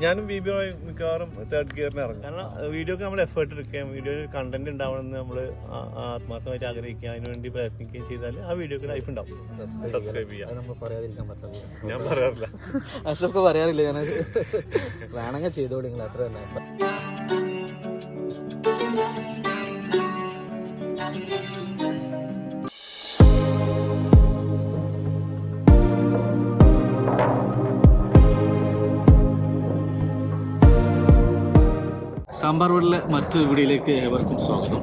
ഞാനും ബിബി മിക്കവാറും തേർഡ് ഗിയറിന് ഇറങ്ങും. കാരണം വീഡിയോക്ക് നമ്മൾ എഫേർട്ട് എടുക്കുകയും വീഡിയോയിൽ കണ്ടന്റ് ഉണ്ടാവണമെന്ന് നമ്മൾ ആത്മാർത്ഥമായിട്ട് ആഗ്രഹിക്കുക, അതിനുവേണ്ടി പ്രയത്നിക്കുകയും ചെയ്താൽ ആ വീഡിയോക്ക് ലൈഫ് ഉണ്ടാവും. സബ്സ്ക്രൈബ് ചെയ്യാം. ഞാൻ പറയാറില്ല, അഷ്റഫ് പറയാറില്ല, ഞാൻ വേണമെങ്കിൽ ചെയ്തോളൂ നിങ്ങൾ, അത്ര തന്നെ. സാമ്പാർ വേൾഡിലെ മറ്റൊരു വീഡിയോയിലേക്ക് ഏവർക്കും സ്വാഗതം.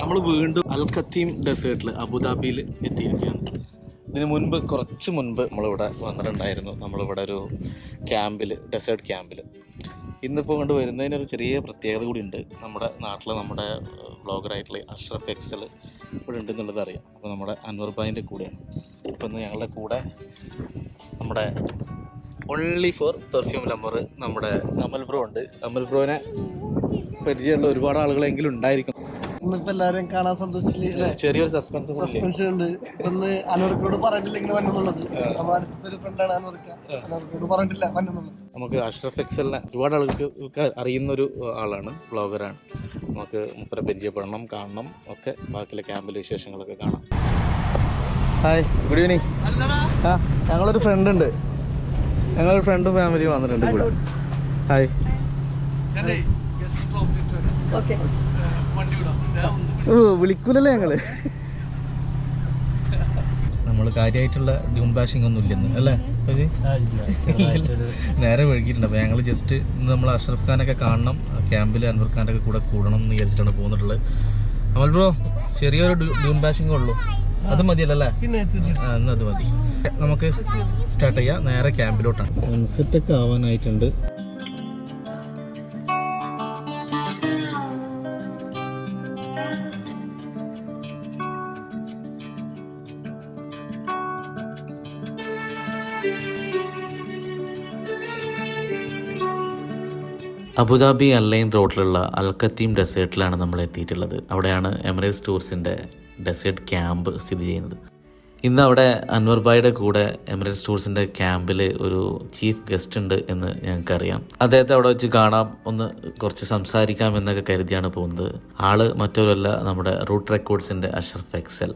നമ്മൾ വീണ്ടും അൽ ഖത്തീം ഡെസേർട്ടിൽ അബുദാബിയിൽ എത്തിയിരിക്കുകയാണ്. ഇതിന് മുൻപ് കുറച്ച് മുൻപ് നമ്മളിവിടെ വന്നിട്ടുണ്ടായിരുന്നു. നമ്മളിവിടെ ഒരു ക്യാമ്പിൽ, ഡെസേർട്ട് ക്യാമ്പിൽ. ഇന്നിപ്പോൾ കൊണ്ട് വരുന്നതിനൊരു ചെറിയ പ്രത്യേകത കൂടി ഉണ്ട്. നമ്മുടെ നാട്ടിൽ നമ്മുടെ വ്ളോഗറായിട്ടുള്ള അഷ്റഫ് എക്സൽ ഇവിടെ ഉണ്ടെന്നുള്ളത് അറിയാം. അപ്പോൾ നമ്മുടെ അൻവർ ഭായിൻ്റെ കൂടെയാണ്. ഇപ്പോൾ ഇന്ന് ഞങ്ങളുടെ കൂടെ നമ്മുടെ ഓൺലി ഫോർ പെർഫ്യൂം ലവർ നമ്മുടെ അമൽ ബ്രോ ഉണ്ട്. അമൽ ബ്രോനെ പരിചയമുള്ള ഒരുപാട് ആളുകളെങ്കിലും ഉണ്ടായിരിക്കും. ഇന്നിപ്പോ എല്ലാവരെയും കാണാൻ സന്തോഷിച്ചില്ല, ചെറിയൊരു സസ്പെൻസ് ഉണ്ട്. ഒന്ന് അനവർക്കോട് പറഞ്ഞിട്ടില്ല ഇങ്ങനെ വന്നുള്ളത്. നമ്മുടെ അടുത്തൊരു ഫ്രണ്ടാണ് അനവർക്കോട് പറഞ്ഞിട്ടില്ല വന്നുള്ളത്. നമുക്ക് അഷ്റഫ് എക്സലിനെ ഒരുപാട് ആളുകൾക്ക് അറിയുന്നൊരു ആളാണ്, ബ്ലോഗറാണ്. നമുക്ക് മുപ്പരെ പരിചയപ്പെടണം, കാണണം ഒക്കെ. ബാക്കിയുള്ള ക്യാമ്പിലെ വിശേഷങ്ങളൊക്കെ കാണാം. Hi, good evening. ഞങ്ങളൊരു ഫ്രണ്ട് ഉണ്ട്, ഞങ്ങളൊരു ഫ്രണ്ടും ഫാമിലിയും വന്നിട്ടുണ്ട് കൂടെ. ഹായ്. ഓ, വിളിക്കൂലല്ലേ ഞങ്ങള്. നമ്മൾ കാര്യമായിട്ടുള്ള ഡ്യൂൺ ബാഷിംഗ് ഒന്നും ഇല്ലെന്ന് അല്ലേ? നേരെ വഴുകിയിട്ടുണ്ട്. അപ്പോൾ ഞങ്ങൾ ജസ്റ്റ് ഇന്ന് നമ്മൾ അഷ്റഫ് ഖാനൊക്കെ കാണണം, ക്യാമ്പിൽ അൻവർ ഖാൻ്റെ ഒക്കെ കൂടെ കൂടണം എന്ന് വിചാരിച്ചിട്ടാണ് പോകുന്നിട്ടുള്ളത്. അമൽ ബ്രോ, ചെറിയൊരു ഡ്യൂൺ ബാഷിംഗ് ഉള്ളൂ, അത് മതിയല്ലേ? എന്നാൽ അത് മതി. നമുക്ക് സ്റ്റാർട്ട് ചെയ്യാം, നേരെ ക്യാമ്പിലോട്ടാണ്. സൺസെറ്റ് ഒക്കെ ആവാനായിട്ടുണ്ട്. അബുദാബി അല്ലൈൻ റോഡിലുള്ള അൽ ഖത്തീം ഡെസേർട്ടിലാണ് നമ്മൾ എത്തിയിട്ടുള്ളത്. അവിടെയാണ് എമിറേറ്റ്സ് ടൂറിസ്റ്റിൻ്റെ ഡെസേർട്ട് ക്യാമ്പ് സ്ഥിതി ചെയ്യുന്നത്. ഇന്ന് അവിടെ അൻവർ ഭായിയുടെ കൂടെ എമിറേറ്റ്സ് ടൂറിസ്റ്റിൻ്റെ ക്യാമ്പിൽ ഒരു ചീഫ് ഗസ്റ്റ് ഉണ്ട് എന്ന് ഞങ്ങൾക്കറിയാം. അദ്ദേഹത്തെ അവിടെ വെച്ച് കാണാം, ഒന്ന് കുറച്ച് സംസാരിക്കാം എന്നൊക്കെ കരുതിയാണ് പോകുന്നത്. ആള് മറ്റൊരുമല്ല, നമ്മുടെ റൂട്ട് റെക്കോർഡ്സിൻ്റെ അഷ്റഫ് എക്സൽ.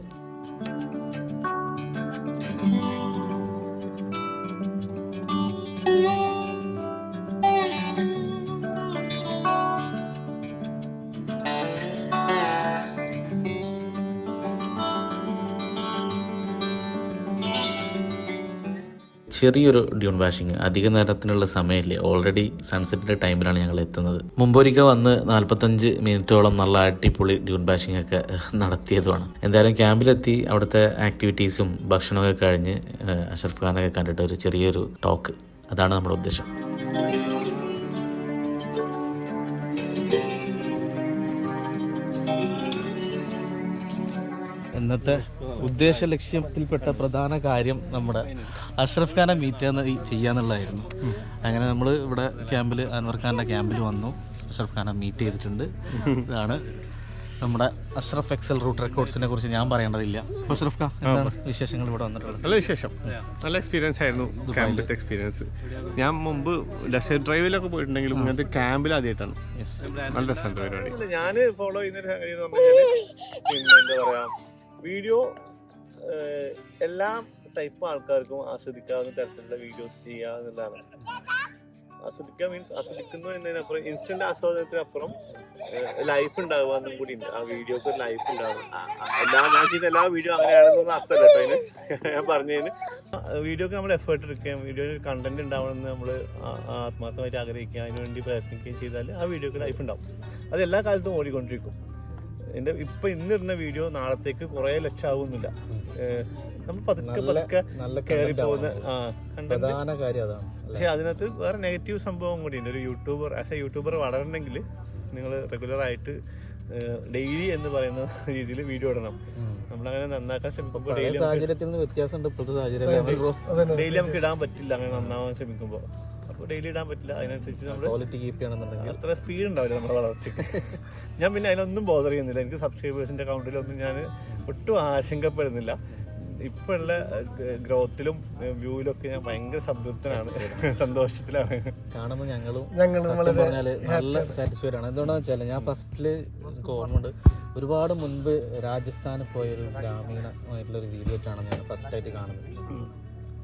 ചെറിയൊരു ഡ്യൂൺ വാഷിങ്, അധിക നേരത്തിനുള്ള സമയമില്ലേ, ഓൾറെഡി സൺസെറ്റിൻ്റെ ടൈമിലാണ് ഞങ്ങൾ എത്തുന്നത്. മുമ്പൊരിക്കൽ വന്ന് 45 മിനിറ്റോളം നല്ല അടിപൊളി ഡ്യൂൺ വാഷിംഗ് ഒക്കെ നടത്തിയതുമാണ്. എന്തായാലും ക്യാമ്പിലെത്തി അവിടുത്തെ ആക്ടിവിറ്റീസും ഭക്ഷണമൊക്കെ കഴിഞ്ഞ് അഷ്റഫ് ഖാനൊക്കെ കണ്ടിട്ട് ഒരു ചെറിയൊരു ടോക്ക്, അതാണ് നമ്മുടെ ഉദ്ദേശം. ഇന്നത്തെ ഉദ്ദേശ ലക്ഷ്യത്തിൽപ്പെട്ട പ്രധാന കാര്യം നമ്മുടെ അഷ്റഫ് ഖാനെ മീറ്റ് ചെയ്യാന്നുള്ളതായിരുന്നു. അങ്ങനെ നമ്മൾ ഇവിടെ ക്യാമ്പിൽ, അൻവർ ഖാൻ്റെ ക്യാമ്പിൽ വന്നു, അഷ്റഫ് ഖാനെ മീറ്റ് ചെയ്തിട്ടുണ്ട്. ഇതാണ് നമ്മുടെ അഷ്റഫ് എക്സൽ റൂട്ട് റെക്കോർഡ്സിനെ കുറിച്ച് ഞാൻ പറയേണ്ടതില്ല. അഷ്റഫ് ഖാൻ, എന്താണ് വിശേഷങ്ങൾ ഇവിടെ വന്നിട്ടുള്ളത്? നല്ല വിശേഷം, നല്ല എക്സ്പീരിയൻസ് ആയിരുന്നു ക്യാമ്പിലത്തെ എക്സ്പീരിയൻസ്. ഞാൻ മുമ്പ് ഡെസേർട്ട് ഡ്രൈവിലൊക്കെ പോയിട്ടുണ്ടെങ്കിലും ഇങ്ങനത്തെ ക്യാമ്പിൽ ആദ്യമായിട്ടാണ്. നല്ല രസമുണ്ട് പരിപാടി. ഞാൻ ഫോളോ ചെയ്യുന്നൊരു സംഗതി എന്ന് പറഞ്ഞാൽ, പിന്നെ എന്താ പറയാ, വീഡിയോ എല്ലാ ടൈപ്പ് ആൾക്കാർക്കും ആസ്വദിക്കാവുന്ന തരത്തിലുള്ള വീഡിയോസ് ചെയ്യുക എന്നുള്ളതാണ്. ആസ്വദിക്കുക മീൻസ് ആസ്വദിക്കുന്നു എന്നതിനപ്പുറം, ഇൻസ്റ്റന്റ് ആസ്വാദനത്തിനപ്പുറം ലൈഫ് ഉണ്ടാവുക എന്നും കൂടി ഉണ്ട്. ആ വീഡിയോക്ക് ഒരു ലൈഫ് ഉണ്ടാവും. ഞാൻ ചെയ്യുന്ന എല്ലാ വീഡിയോ അങ്ങനെയാണെന്നൊന്നും അർത്ഥമല്ല കേട്ടോ അതിന്. ഞാൻ പറഞ്ഞതിന് വീഡിയോക്ക് നമ്മൾ എഫേർട്ട് എടുക്കുകയും വീഡിയോയിൽ കണ്ടന്റ് ഉണ്ടാവണമെന്ന് നമ്മൾ ആത്മാർത്ഥമായിട്ട് ആഗ്രഹിക്കുക, അതിനുവേണ്ടി പ്രയത്നിക്കുകയും ചെയ്താൽ ആ വീഡിയോക്ക് ലൈഫ് ഉണ്ടാവും. അത് എല്ലാ കാലത്തും ഓടിക്കൊണ്ടിരിക്കും. ഇപ്പൊ ഇന്നിരുന്ന വീഡിയോ നാളത്തേക്ക് കുറെ ലക്ഷം ആവുന്നില്ല. നമ്മൾ പതുക്കെ കയറി പോകുന്ന പ്രധാന കാര്യം അതാണ്. പക്ഷെ അതിനകത്ത് വേറെ നെഗറ്റീവ് സംഭവം കൂടിയുണ്ട്. ഒരു യൂട്യൂബർ, ആസ് എ യൂട്യൂബർ വളരണമെങ്കിൽ നിങ്ങൾ റെഗുലർ ആയിട്ട് ഡെയിലി എന്ന് പറയുന്ന രീതിയിൽ വീഡിയോ ഇടണം. നമ്മളങ്ങനെ നന്നാക്കാൻ ശ്രമിക്കുമ്പോൾ ഡെയിലി നമുക്ക് ഇടാൻ പറ്റില്ല. അങ്ങനെ നന്നാവാൻ ശ്രമിക്കുമ്പോൾ അപ്പോൾ ഡെയിലി ഇടാൻ പറ്റില്ല. അതിനനുസരിച്ച് നമ്മൾ ക്വാളിറ്റി കീപ്പ് ചെയ്യണമെന്നുണ്ടെങ്കിൽ അത്ര സ്പീഡ് ഉണ്ടാവില്ല നമ്മുടെ വളർച്ചയ്ക്ക്. ഞാൻ പിന്നെ അതിനൊന്നും ബോധർ ചെയ്യുന്നില്ല. എനിക്ക് സബ്സ്ക്രൈബേഴ്സിൻ്റെ അക്കൗണ്ടിലൊന്നും ഞാൻ ഒട്ടും ആശങ്കപ്പെടുന്നില്ല. ഇപ്പോഴുള്ള ഗ്രോത്തിലും വ്യൂവിലും ഒക്കെ ഞാൻ ഭയങ്കര സംതൃപ്തനാണ്, സന്തോഷത്തിലാണ്. കാണുമ്പോൾ ഞങ്ങളും പറഞ്ഞാല് നല്ല സാറ്റിസ്ഫൈഡ് ആണ്. എന്തുകൊണ്ടാന്ന് വെച്ചാൽ ഞാൻ ഫസ്റ്റില് ഓർമ്മയുണ്ട്, ഒരുപാട് മുൻപ് രാജസ്ഥാനിൽ പോയൊരു ഗ്രാമീണമായിട്ടുള്ളൊരു വീഡിയോ ആണ് ഞാൻ ഫസ്റ്റ് ആയിട്ട് കാണുന്നത്.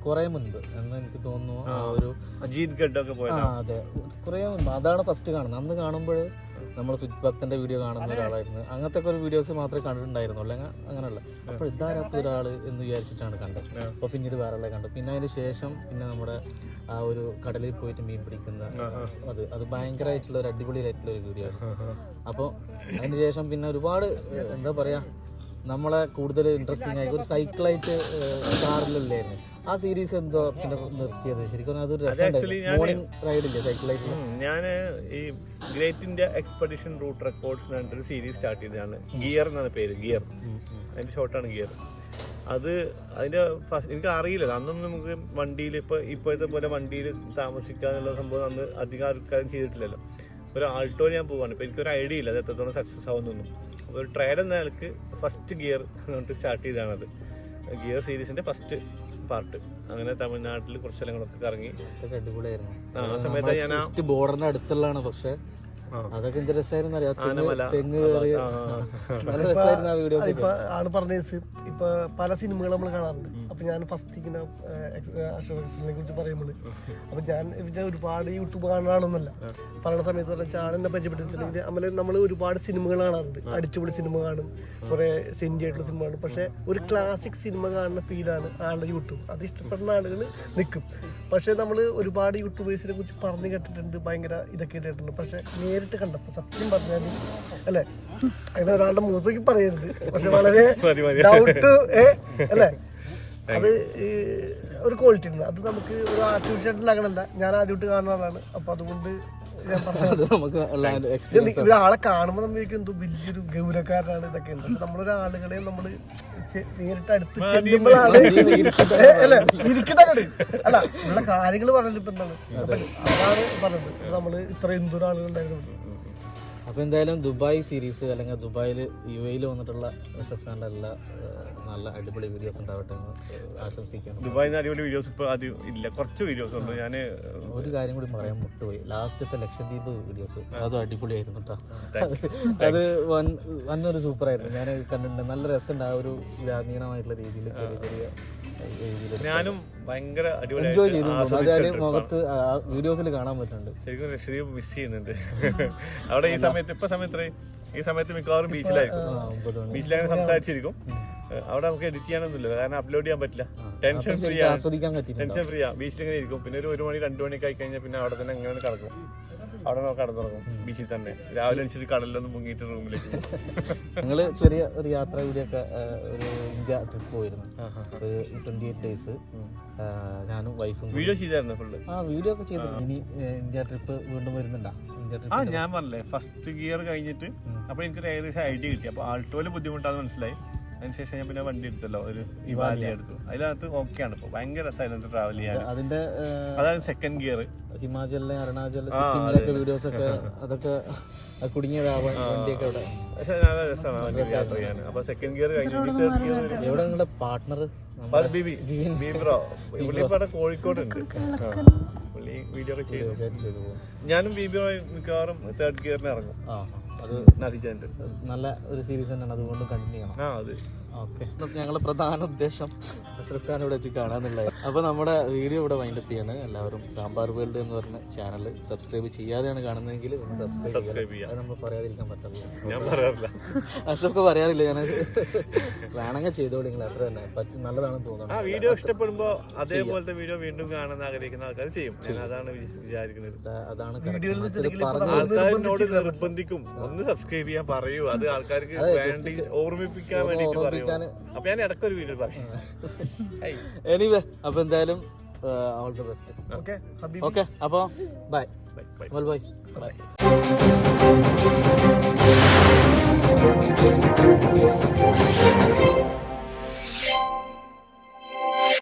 കുറെ മുൻപ് എന്ന് എനിക്ക് തോന്നുന്നു, ആ ഒരു അജീത് ഗഡൊക്കെ പോയത്. അതെ, കുറെ മുൻപ് അതാണ് ഫസ്റ്റ് കാണുന്നത്. അന്ന് കാണുമ്പോൾ നമ്മൾ സുജിത് ഭക്തന്റെ വീഡിയോ കാണുന്ന ഒരാളായിരുന്നു. അങ്ങനത്തെ ഒക്കെ ഒരു വീഡിയോസ് മാത്രമേ കണ്ടിട്ടുണ്ടായിരുന്നു, അല്ലെങ്കിൽ അങ്ങനെയുള്ള. അപ്പോൾ ഇതാരാത്ത ഒരാൾ എന്ന് വിചാരിച്ചിട്ടാണ് കണ്ടത്. അപ്പോൾ പിന്നീട് വേറെ കണ്ടു. പിന്നെ അതിന് ശേഷം പിന്നെ നമ്മുടെ ആ ഒരു കടലിൽ പോയിട്ട് മീൻ പിടിക്കുന്ന അത് ഭയങ്കരമായിട്ടുള്ള ഒരു അടിപൊളിയായിട്ടുള്ള ഒരു വീഡിയോ ആണ്. അപ്പോൾ അതിന് ശേഷം പിന്നെ ഒരുപാട് എന്താ പറയാ, നമ്മളെ കൂടുതൽ ഇൻട്രസ്റ്റിംഗ് ആയി ഒരു സൈക്കിളായിട്ട് കാറിലല്ലായിരുന്നു ആ സീരീസ്. എന്തോ പിന്നെ നിർത്തിയത് ശരിക്കും അതൊരു മോർണിംഗ് റൈഡില്ലേ സൈക്കിളായിട്ട്. ഞാൻ ഈ great India expedition route records എന്നൊരു സീരീസ് സ്റ്റാർട്ട് ചെയ്തതാണ്. ഗിയർ എന്നാണ് പേര്, ഗിയർ, അതിന്റെ ഷോർട്ടാണ് ഗിയർ. അത് അതിന്റെ ഫസ്റ്റ് എനിക്ക് അറിയില്ല, അന്നൊന്നും നമുക്ക് വണ്ടിയിൽ ഇപ്പോഴത്തെ പോലെ വണ്ടിയിൽ താമസിക്കാന്നുള്ള സംഭവം അന്ന് അധികം ആൾക്കാരും ചെയ്തിട്ടില്ലല്ലോ. ഒരു ആൾട്ടോ ഞാൻ പോവാണ്, ഇപ്പൊ എനിക്കൊരു ഐഡിയ ഇല്ല അത് എത്രത്തോളം സക്സസ് ആവുന്നൊന്നും. അപ്പോൾ ഒരു ട്രയൽ എന്ന നിലക്ക് ഫസ്റ്റ് ഗിയർ എന്നിട്ട് സ്റ്റാർട്ട് ചെയ്തതാണത്. ഗിയർ സീരീസിന്റെ ഫസ്റ്റ് പാർട്ട്. അങ്ങനെ തമിഴ്നാട്ടിൽ കുറച്ച് സ്ഥലങ്ങളൊക്കെ കറങ്ങി. അടിപൊളിയായിരുന്നു. ആ സമയത്ത് ഞാൻ ബോർഡറിന്റെ അടുത്തുള്ളതാണ്, പക്ഷെ അതൊക്കെ എന്ത് രസമായിരുന്നു അറിയാം. തെങ്ങ് കയറി നല്ല രസമായിരുന്നു ആ വീഡിയോ. ഇപ്പൊ ആള് പറഞ്ഞ ഇപ്പൊ പല സിനിമകൾ നമ്മൾ കാണാറുണ്ട്. അപ്പൊ ഞാൻ ഫസ്റ്റ് ഇങ്ങനെ അഷ്റഫിനെ കുറിച്ച് പറയുമ്പോൾ അപ്പൊ ഞാൻ ഒരുപാട് യൂട്യൂബ് കാണാനൊന്നുമല്ല. പറയുന്ന സമയത്ത് പറഞ്ഞാൽ ആളെന്നെ പരിചയപ്പെട്ടിട്ടുണ്ടെങ്കിൽ നമ്മൾ ഒരുപാട് സിനിമകൾ കാണാറുണ്ട്. അടിച്ചുപൊളി സിനിമ കാണും, കുറെ സെൻറ്റി ആയിട്ടുള്ള സിനിമ കാണും. പക്ഷെ ഒരു ക്ലാസിക് സിനിമ കാണുന്ന ഫീലാണ് ആളുടെ യൂട്യൂബ്. അത് ഇഷ്ടപ്പെടുന്ന ആളുകൾ നിൽക്കും. പക്ഷെ നമ്മൾ ഒരുപാട് യൂട്യൂബേഴ്സിനെ കുറിച്ച് പറഞ്ഞു കേട്ടിട്ടുണ്ട്, ഭയങ്കര ഇതൊക്കെ കേട്ടിട്ടുണ്ട്. പക്ഷെ നേരിട്ട് കണ്ടപ്പോ സത്യം പറഞ്ഞാല് അല്ലെ, അങ്ങനെ ഒരാളുടെ മുഖത്തേക്ക് പറയരുത്, പക്ഷെ വളരെ ഡൗട്ട് അല്ലെ, അത് ഒരു ക്വാളിറ്റി ഉണ്ട്. അത് നമുക്ക് ഒരു ആർട്ടിഫിഷ്യൽ അങ്ങനല്ല, ഞാൻ ആദ്യമായിട്ട് കാണുന്ന ആളാണ്. അപ്പൊ അതുകൊണ്ട് ഞാൻ പറഞ്ഞത് ഒരാളെ കാണുമ്പോൾ നമ്മൾക്ക് എന്തോ വലിയൊരു ഗൗരവക്കാരനാണ് ഇതൊക്കെ ഉണ്ട്. പക്ഷെ നമ്മളൊരാളുകളെ നമ്മള് നേരിട്ട് അടുത്ത് ചെല്ലുമ്പോഴാണ് അല്ലെ ഇരിക്കുന്നത് അല്ല ഉള്ള കാര്യങ്ങൾ പറഞ്ഞില്ല. ഇപ്പൊ എന്താണ് അതാണ് പറഞ്ഞത്, നമ്മള് ഇത്ര എന്തോരം ആളുകളുണ്ടായിരുന്നു. അപ്പോൾ എന്തായാലും ദുബായ് സീരീസ് അല്ലെങ്കിൽ ദുബായിൽ UAE വന്നിട്ടുള്ള അഷ്റഫ് ഖാൻ്റെ എല്ലാ നല്ല അടിപൊളി വീഡിയോസ് ഉണ്ടാവട്ടെ എന്ന് ആശംസിക്കുന്നു. ദുബായിന്ന് അടിപൊളി വീഡിയോസ് ഇപ്പോൾ ആദ്യം ഇല്ല, കുറച്ച് വീഡിയോസ് ഉണ്ട്. ഞാൻ ഒരു കാര്യം കൂടി പറയാൻ മുട്ടുപോയി, ലാസ്റ്റത്തെ ലക്ഷദ്വീപ് വീഡിയോസ് അതും അടിപൊളിയായിരുന്നു കേട്ടോ. അത് വന്നൊരു സൂപ്പറായിരുന്നു, ഞാൻ കണ്ടിട്ടുണ്ട്. നല്ല രസമുണ്ട് ആ ഒരു ഗ്രാമീണമായിട്ടുള്ള രീതിയിൽ ചെറിയ ചെറിയ ഞാനും ഭയങ്കര എൻജോയ് ചെയ്തു. മുഖത്ത് വീഡിയോസിൽ കാണാൻ പറ്റുന്നുണ്ട്. ശരിക്കും ലക്ഷദ്വീപ് മിസ് ചെയ്യുന്നുണ്ട്. അവിടെ ഈ സമയത്ത് ഈ സമയത്ത് മിക്കവാറും ബീച്ചിലാണ് സംസാരിച്ചിരിക്കും. അവിടെ നമുക്ക് എഡിറ്റ് ചെയ്യാനൊന്നുമില്ല, കാരണം അപ്ലോഡ് ചെയ്യാൻ പറ്റില്ല. ടെൻഷൻ ഫ്രീ ആ ബീച്ചിൽ ഇങ്ങനെ ഇരിക്കും. പിന്നെ ഒരു 1 മണി 2 മണിയൊക്കെ ആയി കഴിഞ്ഞാൽ പിന്നെ അവിടെ തന്നെ എങ്ങനെ കിടക്കും, അവിടെ നമുക്ക് കടന്നുറങ്ങും ബീച്ചിൽ തന്നെ. രാവിലെ അനുസരിച്ച് കടലിലൊന്നും മുങ്ങിയിട്ട് റൂമിലേക്ക് ഞങ്ങള് ചെറിയ ഒരു യാത്ര കൂടിയൊക്കെ ഒരു ഇന്ത്യ ട്രിപ്പ് പോയിരുന്നു. ഒരു 28 days ഞാനും വൈഫും വീഡിയോ ചെയ്തായിരുന്നു ഫുള്ള്. വീഡിയോ ഒക്കെ ചെയ്തിട്ടുണ്ട്. ഇനി ഇന്ത്യ ട്രിപ്പ് വീണ്ടും വരുന്നുണ്ടോ? ഞാൻ പറഞ്ഞില്ലേ ഫസ്റ്റ് ഗിയർ കഴിഞ്ഞിട്ട് അപ്പൊ എനിക്കൊരു ഏകദേശം ഐഡിയ കിട്ടി. അപ്പൊ ആൾട്ടോയില് ബുദ്ധിമുട്ടാന്ന് മനസ്സിലായി. അതിനുശേഷം ഞാൻ പിന്നെ വണ്ടി എടുത്തല്ലോ, ഒരു ഇവാലി എടുത്തു. അതിനകത്ത് ഓക്കെയാണ് ഇപ്പൊ, ഭയങ്കര രസമായിരുന്നു ട്രാവൽ ചെയ്യാൻ. അതിന്റെ അതാണ് സെക്കൻഡ് ഗിയർ. ഹിമാചലിലെ അരുണാചലിലെ സിക്കിമിലൊക്കെ വീഡിയോസ് ഒക്കെ അതൊക്കെ കുടുങ്ങിയതാവാൻ വണ്ടിയൊക്കെ അവിടെ രസമാണ് യാത്ര ചെയ്യാൻ. അപ്പൊ സെക്കൻഡ് ഗിയർ കഴിഞ്ഞു. എവിടെ നിങ്ങളുടെ പാർട്ട്ണർ? കോഴിക്കോട് ഉണ്ട്, പുള്ളി വീഡിയോ ഒക്കെ ചെയ്തു. ഞാനും ബീബി മിക്കവാറും 3rd ഗിയറിന് ഇറങ്ങും. അത് നല്ല ഒരു സീരീസ് തന്നെയാണ്, അതുകൊണ്ട് കണ്ടിന്യൂ ചെയ്യണം. ഓക്കെ, ഞങ്ങളുടെ പ്രധാന ഉദ്ദേശം അഷ്റഫ് ഖാൻ ഇവിടെ വെച്ച് കാണാന്നുള്ളത്. അപ്പോൾ നമ്മുടെ വീഡിയോ ഇവിടെ വൈൻഡപ്പ് ചെയ്യാണ്. എല്ലാവരും സാമ്പാർ വേൾഡ് എന്ന് പറഞ്ഞ ചാനൽ സബ്സ്ക്രൈബ് ചെയ്യാതെയാണ് കാണുന്നതെങ്കിൽ ഒന്ന് സബ്സ്ക്രൈബ് ചെയ്യുക. അത് നമ്മൾ പറയാതിരിക്കാൻ പറ്റില്ല. അഷ്റഫ് പറയാറില്ല, ഞാൻ വേണമെങ്കിൽ ചെയ്തോളൂ, നിങ്ങൾ അത്ര തന്നെ പറ്റും, നല്ലതാണെന്ന് തോന്നുന്നു. വീഡിയോ ഇഷ്ടപ്പെടുമ്പോൾ അതേപോലത്തെ വീഡിയോ വീണ്ടും കാണാൻ ആഗ്രഹിക്കുന്ന ആൾക്കാർ ചെയ്യും. അതാണ് വിചാരിക്കുന്നത്. അതാണ് ആൾക്കാരിനോട് നിർബന്ധിക്കും, ഒന്ന് സബ്സ്ക്രൈബ് ചെയ്യാൻ പറയൂ. അത് ആൾക്കാർക്ക് വേണ്ടി ഓർമ്മിപ്പിക്കാൻ വേണ്ടിട്ട് പറയൂ. അപ്പൊ ഞാൻ ഇടയ്ക്കൊരു വീഡിയോ പറയും. എനിവേ, അപ്പൊ എന്തായാലും ഓൾ ദി ബെസ്റ്റ്. ഓക്കെ, അപ്പൊ ബൈ ബൈ.